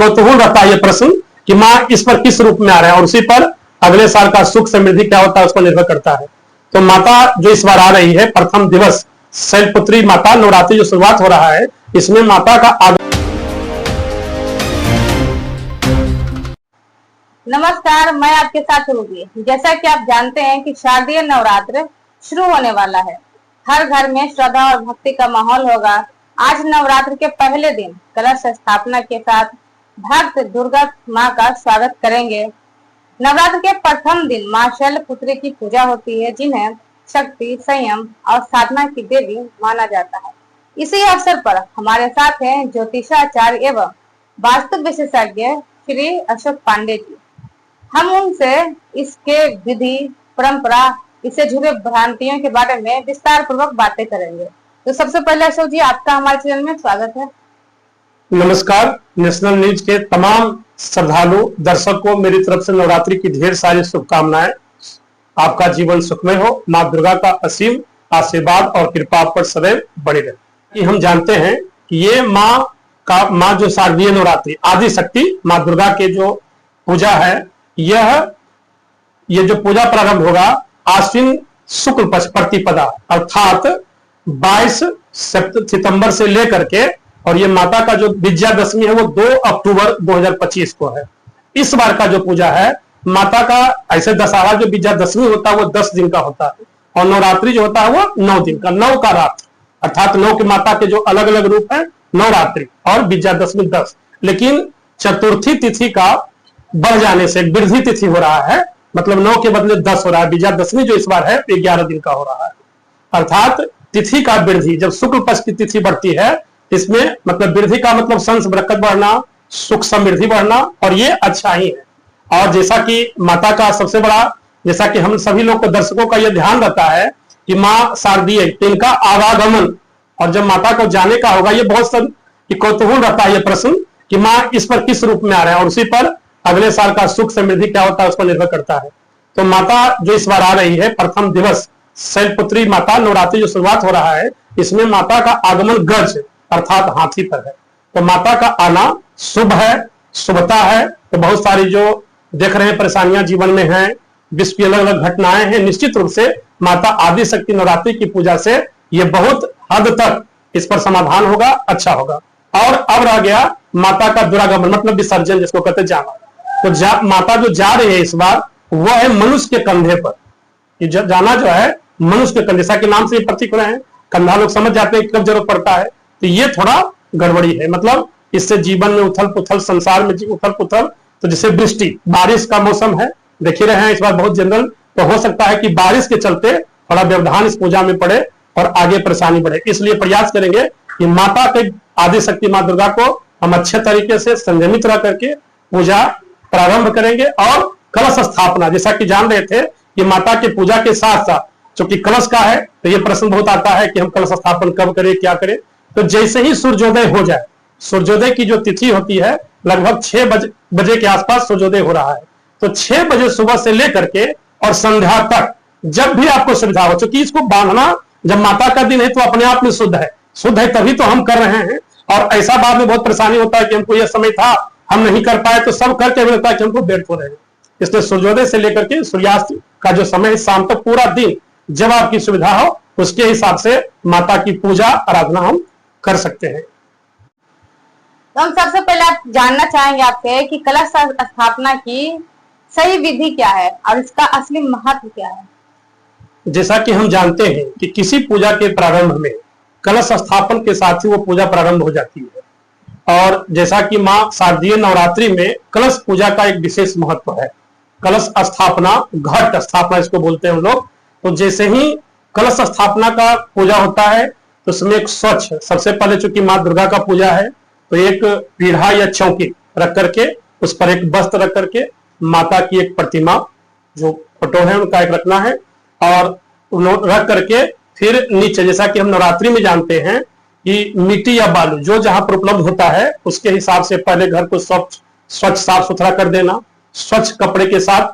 कौतूहल रहता है ये प्रश्न कि माँ इस पर किस रूप में आ रहे हैं और उसी पर अगले साल का सुख समृद्धि क्या होता है उस पर निर्भर करता है। तो माता जो इस बार आ रही है, प्रथम दिवस शैलपुत्री माता नवरात्रि जो शुरुआत हो रहा है, इसमें माता का नमस्कार, मैं आपके साथ होगी। जैसा कि आप जानते हैं कि शारदीय नवरात्र शुरू होने वाला है। हर घर में श्रद्धा और भक्ति का माहौल होगा। आज नवरात्र के पहले दिन कलश स्थापना के साथ भक्त दुर्गा माँ का स्वागत करेंगे। नवरात्र के प्रथम दिन माँ शैलपुत्री की पूजा होती है, जिन्हें शक्ति, संयम और साधना की देवी माना जाता है। इसी अवसर पर हमारे साथ हैं ज्योतिषाचार्य एवं वास्तु विशेषज्ञ श्री अशोक पांडे जी। हम उनसे इसके विधि, परंपरा, इससे जुड़े भ्रांतियों के बारे में विस्तार पूर्वक बातें करेंगे। तो सबसे पहले अशोक जी, आपका हमारे चैनल में स्वागत है। नमस्कार। नेशनल न्यूज के तमाम श्रद्धालु दर्शक को मेरी तरफ से नवरात्रि की ढेर सारी शुभकामनाएं। आपका जीवन सुखमय हो। माँ दुर्गा का असीम आशीर्वाद और कृपा आप पर सदैव बनी रहे। हम जानते हैं कि ये माँ जो शारदीय नवरात्रि आदि शक्ति माँ दुर्गा के जो पूजा है, ये जो पूजा प्रारंभ होगा आश्विन शुक्ल पक्ष प्रतिपदा अर्थात 22 सितंबर से लेकर के, और ये माता का जो विजयादशमी है वो 2 अक्टूबर 2025 को है। इस बार का जो पूजा है माता का, ऐसे दशहरा जो विजयादशमी होता है वो 10 दिन का होता है और नवरात्रि जो होता है वो 9 दिन का, 9 का रात, अर्थात 9 के माता के जो अलग अलग रूप है नवरात्रि और विजयादशमी 10। लेकिन चतुर्थी तिथि का बढ़ जाने से वृद्धि तिथि हो रहा है, मतलब 9 के बदले 10 हो रहा है। विजयादशमी जो इस बार है 11 दिन का हो रहा है, अर्थात तिथि का वृद्धि। जब शुक्ल पक्ष की तिथि बढ़ती है इसमें मतलब वृद्धि का मतलब संस बरकत बढ़ना, सुख समृद्धि बढ़ना, और ये अच्छा ही है। और जैसा कि माता का सबसे बड़ा, जैसा कि हम सभी लोग को दर्शकों का यह ध्यान रहता है कि माँ शारदीय, तो इनका आवागमन और जब माता को जाने का होगा, ये बहुत कौतूहल रहता है ये प्रश्न कि माँ इस पर किस रूप में आ रहे हैं और उसी पर अगले साल का सुख समृद्धि क्या होता है उस पर निर्भर करता है। तो माता जो इस बार आ रही है, प्रथम दिवस शैलपुत्री माता नवरात्रि जो शुरुआत हो रहा है, इसमें माता का आगमन गज अर्थात हाथी पर है। तो माता का आना शुभ है, शुभता है। तो बहुत सारी जो देख रहे हैं परेशानियां जीवन में हैं, विश्व की अलग अलग घटनाएं हैं, निश्चित रूप से माता आदि शक्ति नवरात्रि की पूजा से ये बहुत हद तक इस पर समाधान होगा, अच्छा होगा। और अब रह गया माता का दुरागमन मतलब विसर्जन, जिसको कहते जाना। तो माता जो जा रही है इस बार वह है मनुष्य के कंधे पर। ये जाना जो है मनुष्य के कंधे, जैसा कि नाम से ये प्रतीक रहे हैं, कंधा लोग समझ जाते हैं कब जरूरत पड़ता है। तो ये थोड़ा गड़बड़ी है, मतलब इससे जीवन में उथल पुथल, संसार में उथल पुथल, तो जैसे वृष्टि, बारिश का मौसम है, देख ही रहे हैं इस बार बहुत जनरल, तो हो सकता है कि बारिश के चलते थोड़ा व्यवधान इस पूजा में पड़े और आगे परेशानी बढ़े। इसलिए प्रयास करेंगे कि माता के आदि शक्ति माँ दुर्गा को हम अच्छे तरीके से संयमित रह करके पूजा प्रारंभ करेंगे। और कलश स्थापना, जैसा कि जान रहे थे कि माता के पूजा के साथ साथ चूंकि कलश का है तो ये प्रश्न बहुत आता है कि हम कलश स्थापन कब करें, क्या करें। तो जैसे ही सूर्योदय हो जाए, सूर्योदय की जो तिथि होती है लगभग 6 बजे के आसपास सूर्योदय हो रहा है, तो 6 बजे सुबह से लेकर के और संध्या तक जब भी आपको सुविधा हो, चूंकि इसको बांधना जब माता का दिन है तो अपने आप में शुद्ध है तभी तो हम कर रहे हैं। और ऐसा बाद में बहुत परेशानी होता है कि हमको यह समय था हम नहीं कर पाए, तो सब करके लगता है कि हमको व्यर्थ हो रहे हैं। इसलिए सूर्योदय से लेकर के सूर्यास्त का जो समय है शाम तक पूरा दिन जब आपकी सुविधा हो उसके हिसाब से माता की पूजा आराधना हम कर सकते हैं। तो हम सबसे पहले आप जानना चाहेंगे आपसे कि कलश स्थापना की सही विधि क्या है और इसका असली महत्व क्या है। जैसा कि हम जानते हैं कि किसी पूजा के प्रारंभ में कलश स्थापन के साथ ही वो पूजा प्रारंभ हो जाती है। और जैसा कि माँ शारदीय नवरात्रि में कलश पूजा का एक विशेष महत्व है। कलश स्थापना, घट स्थापना इसको बोलते हैं हम लोग। तो जैसे ही कलश स्थापना का पूजा होता है तो उसमें एक स्वच्छ, सबसे पहले चूंकि माँ दुर्गा का पूजा है तो एक पीढ़ा या चौकी रख करके उस पर एक वस्त्र रख करके माता की एक प्रतिमा जो फोटो है उनका एक रखना है, और रख करके फिर नीचे, जैसा कि हम नवरात्रि में जानते हैं कि मिट्टी या बालू जो जहां पर उपलब्ध होता है उसके हिसाब से पहले घर को स्वच्छ साफ सुथरा कर देना, स्वच्छ कपड़े के साथ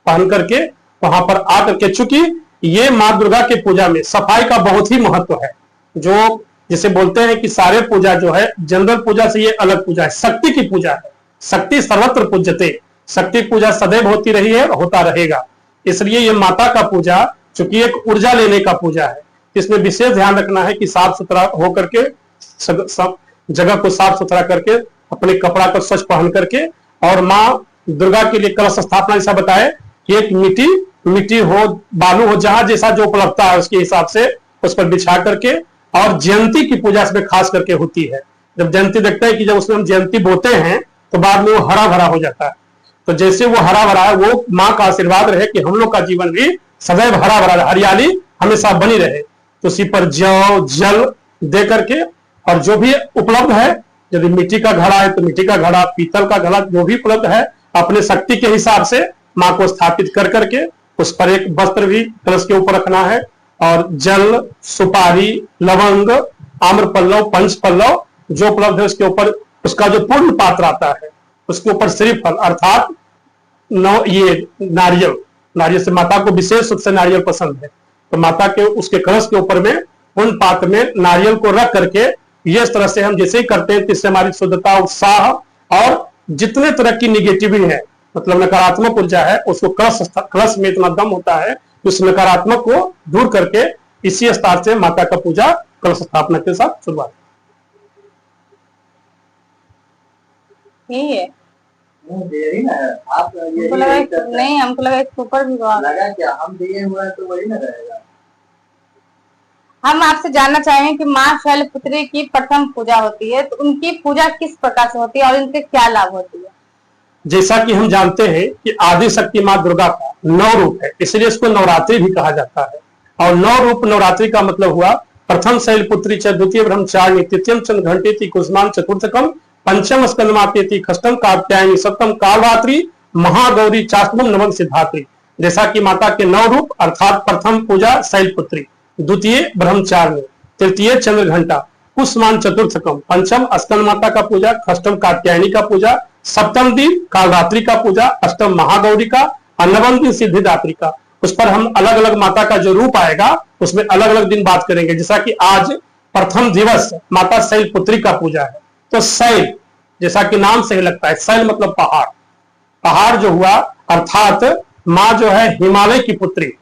पहन करके वहां पर आ करके, चूंकि ये माँ दुर्गा के पूजा में सफाई का बहुत ही महत्व है। जो जिसे बोलते हैं कि सारे पूजा जो है जनरल पूजा से ये अलग पूजा है, शक्ति की पूजा है। शक्ति सर्वत्र पूज्यते, शक्ति पूजा सदैव होती रही है और होता रहेगा। इसलिए ये माता का पूजा चूंकि एक ऊर्जा लेने का पूजा है, इसमें विशेष ध्यान रखना है कि साफ सुथरा होकर के, जगह को साफ सुथरा करके, अपने कपड़ा को स्वच्छ पहन करके, और माँ दुर्गा के लिए कलश स्थापना ऐसा बताए कि एक मिट्टी हो, बालू हो, जहां जैसा जो उपलब्धता है उसके हिसाब से उस पर बिछा करके, और जयंती की पूजा इसमें खास करके होती है। जब जयंती देखते हैं कि जब उसमें हम जयंती बोते हैं तो बाद में वो हरा भरा हो जाता है, तो जैसे वो हरा भरा है, वो माँ का आशीर्वाद रहे कि हम लोग का जीवन भी सदैव हरा भरा, हरियाली हमेशा बनी रहे। तो उसी पर जौ जल दे करके, और जो भी उपलब्ध है, यदि मिट्टी का घड़ा है तो मिट्टी का घड़ा, पीतल का घड़ा, जो भी उपलब्ध है अपने शक्ति के हिसाब से माँ को स्थापित कर करके उस पर एक वस्त्र भी कलश के ऊपर रखना है, और जल, सुपारी, लवंग, आम्र पल्लव, पंच पल्लव जो उपलब्ध है उसके ऊपर, उसका जो पूर्ण पात्र आता है उसके ऊपर श्रीफल अर्थात ये नारियल से, माता को विशेष रूप से नारियल पसंद है, तो माता के उसके कलश के ऊपर में उन पात्र में नारियल को रख करके, ये इस तरह से हम जैसे ही करते हैं इससे हमारी शुद्धता, उत्साह और जितने तरह की निगेटिविटी है, मतलब नकारात्मक ऊर्जा है, उसको कलश में इतना दम होता है कि उस नकारात्मक को दूर करके इसी स्तर से माता का पूजा कलश स्थापना के साथ शुरुआत। यही है देरी ना है। आप हमको लगा नहीं, हमको लगा इसके ऊपर भी लगा क्या हम दिए हुए हैं तो वही ना रहेगा। हम आपसे जानना चाहेंगे कि माँ शैलपुत्री की प्रथम पूजा होती है, तो उनकी पूजा किस प्रकार से होती है और इनके क्या लाभ होती है? जैसा कि हम जानते हैं कि आदि शक्ति माँ दुर्गा का 9 रूप है, इसलिए इसको नवरात्रि भी कहा जाता है। और 9 रूप नवरात्रि का मतलब हुआ प्रथम शैलपुत्री च, द्वितीय ब्रह्मचारिणी, तृतीयम चंद्रघंटेति, कुसुमां चतुर्थकम, पंचम स्कंदमातेति, षष्ठम कात्यायनी, सप्तम कालरात्रि, महागौरी, चाष्टमम नवम सिद्धात्री। जैसा कि माता के 9 रूप अर्थात प्रथम पूजा शैलपुत्री, द्वितीय ब्रह्मचारिणी, तृतीय चंद्रघंटा, कुसुमां चतुर्थकम, पंचम स्कंद माता का पूजा, षष्ठम कात्यायनी का पूजा, सप्तम दिन कालरात्रि का पूजा, अष्टम महागौरी का, और नवम दिन सिद्धिदात्री का। उस पर हम अलग अलग माता का जो रूप आएगा उसमें अलग अलग दिन बात करेंगे। जैसा कि आज प्रथम दिवस माता शैलपुत्री का पूजा है, तो शैल जैसा कि नाम से ही लगता है, शैल मतलब पहाड़, पहाड़ जो हुआ अर्थात माँ जो है हिमालय की पुत्री,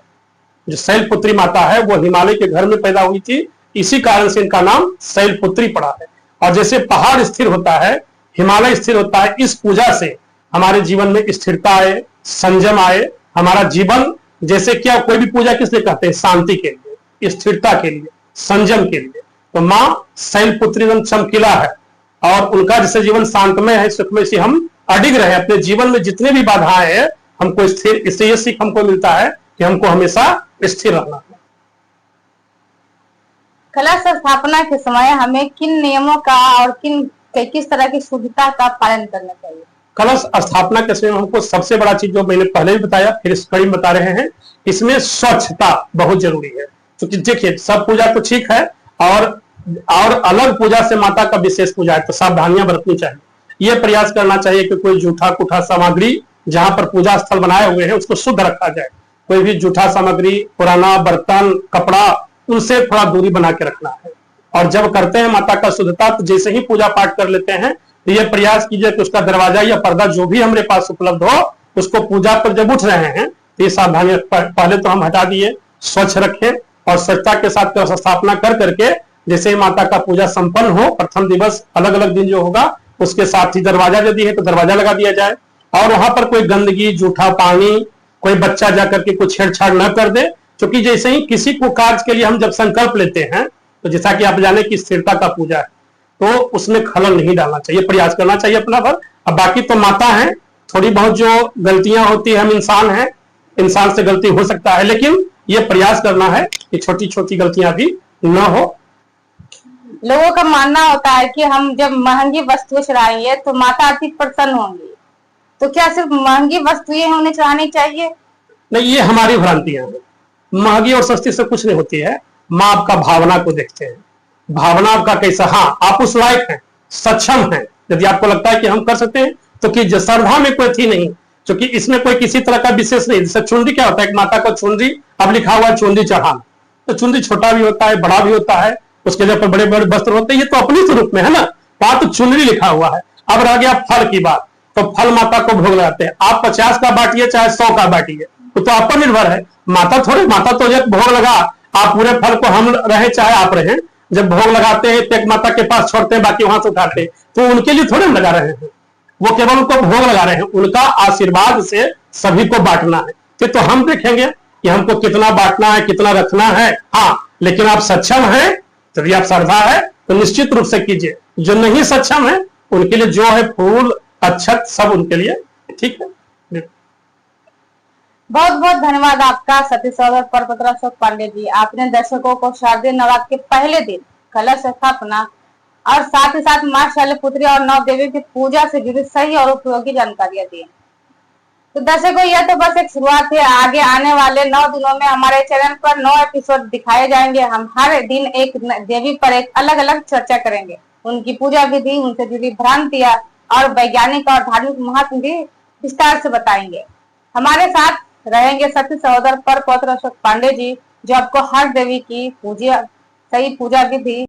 जो शैलपुत्री माता है वो हिमालय के घर में पैदा हुई थी, इसी कारण से इनका नाम शैलपुत्री पड़ा है। और जैसे पहाड़ स्थिर होता है, हिमालय स्थिर होता है, इस पूजा से हमारे जीवन में स्थिरता आए, संयम आए, हमारा जीवन जैसे क्या, कोई भी पूजा किस लिए कहते हैं? शांति के लिए, स्थिरता के लिए, संयम के लिए। तो माँ शैलपुत्री एकदम चमकीला है और उनका जैसे जीवन शांतमय है, सुखमय से हम अडिग रहे अपने जीवन में जितने भी बाधाएं हैं हमको स्थिर, इससे ये सीख हमको मिलता है कि हमको हमेशा स्थिर रहना है। कलश स्थापना के समय हमें किन नियमों का और किस तरह की शुद्धता का पालन करना चाहिए? कलश स्थापना के समय हमको सबसे बड़ा चीज जो मैंने पहले भी बताया, फिर इस कड़ी में बता रहे हैं, इसमें स्वच्छता बहुत जरूरी है। क्योंकि देखिए सब पूजा तो ठीक है और अलग पूजा से माता का विशेष पूजा है, तो सावधानियां बरतनी चाहिए। यह प्रयास करना चाहिए कि कोई जूठा कुठा सामग्री जहां पर पूजा स्थल बनाए हुए हैं उसको शुद्ध रखा जाए। कोई भी जूठा सामग्री, पुराना बर्तन, कपड़ा, उनसे थोड़ा दूरी बना के रखना है। और जब करते हैं माता का शुद्धता, तो जैसे ही पूजा पाठ कर लेते हैं तो यह प्रयास कीजिए कि उसका दरवाजा या पर्दा जो भी हमारे पास उपलब्ध हो, उसको पूजा पर जब उठ रहे हैं तो ये सावधानियां पहले तो हम हटा दिए, स्वच्छ रखें और स्वच्छता के साथ कलश स्थापना कर करके जैसे ही माता का पूजा संपन्न हो, प्रथम दिवस अलग अलग दिन जो होगा उसके साथ ही दरवाजा यदि है तो दरवाजा लगा दिया जाए और वहां पर कोई गंदगी, जूठा पानी, कोई बच्चा जाकर के कुछ छेड़छाड़ न कर दे। क्योंकि जैसे ही किसी को कार्य के लिए हम जब संकल्प लेते हैं, तो जैसा कि आप जाने की स्थिरता का पूजा है, तो उसमें खलल नहीं डालना चाहिए, प्रयास करना चाहिए अपना भर। अब बाकी तो माता है, थोड़ी बहुत जो गलतियां होती है, हम इंसान हैं, इंसान से गलती हो सकता है, लेकिन ये प्रयास करना है कि छोटी छोटी गलतियां भी न हो। लोगों का मानना होता है कि हम जब महंगी वस्तुएं चढ़ाएंगे तो माता अति प्रसन्न होंगी, तो क्या सिर्फ महंगी वस्तुएं उन्हें चढ़ानी चाहिए? नहीं, ये हमारी भ्रांतियां हैं। महंगी और सस्ती से कुछ नहीं होती है। माँ आपका भावना को देखते हैं, भावना आपका कैसा, हाँ आप उस लायक हैं, सक्षम हैं, यदि आपको लगता है कि हम कर सकते हैं तो कि श्रद्धा में कोई थी नहीं, क्योंकि इसमें कोई किसी तरह का विशेष नहीं। जैसे चुनरी क्या होता है, माता को चुनरी, अब लिखा हुआ है चुनरी चढ़ाना, तो चुनरी छोटा भी होता है, बड़ा भी होता है, उसके ऊपर बड़े बड़े वस्त्र होते हैं, ये तो अपने स्वरूप में है ना, वहां तो चुनरी लिखा हुआ है। अब रह गया फल की बात। तो फल माता को भोग लगाते हैं। आप 50 का बांटिए चाहे 100 का बांटिए, तो आप पर निर्भर है। माता तो जब भोग लगा, आप पूरे फल को हम रहे चाहे आप रहे, जब भोग लगाते हैं तो एक माता के पास छोड़ते हैं, बाकी वहां से उठाते हैं, तो उनके लिए थोड़े हम लगा रहे हैं, वो केवल उनको भोग लगा रहे हैं। उनका आशीर्वाद से सभी को बांटना है। फिर तो हम देखेंगे कि हमको कितना बांटना है, कितना रखना है। हाँ, लेकिन आप सक्षम हैं, यदि आप श्रद्धा है तो निश्चित रूप से कीजिए। जो नहीं सक्षम है उनके लिए जो है फूल अक्षत सब उनके लिए ठीक है। बहुत बहुत धन्यवाद आपका सती सहोदर परपत्र अशोक पांडे जी। आपने दर्शकों को शारदीय नवरात्र के पहले दिन कलश स्थापना और साथ ही साथ मां शैलपुत्री और नौ देवी की पूजा से जुड़ी सही और उपयोगी जानकारियां दी। तो दर्शकों, यह तो बस एक शुरुआत है। आगे आने वाले 9 दिनों में हमारे चैनल पर 9 एपिसोड दिखाए जाएंगे। हम हर दिन एक देवी पर एक अलग अलग चर्चा करेंगे, उनकी पूजा विधि, उनसे जुड़ी भ्रांतियां और वैज्ञानिक और धार्मिक महत्व भी विस्तार से बताएंगे। हमारे साथ रहेंगे सती सहोदर परपत्र अशोक पांडे जी, जो आपको हर देवी की पूजा, सही पूजा विधि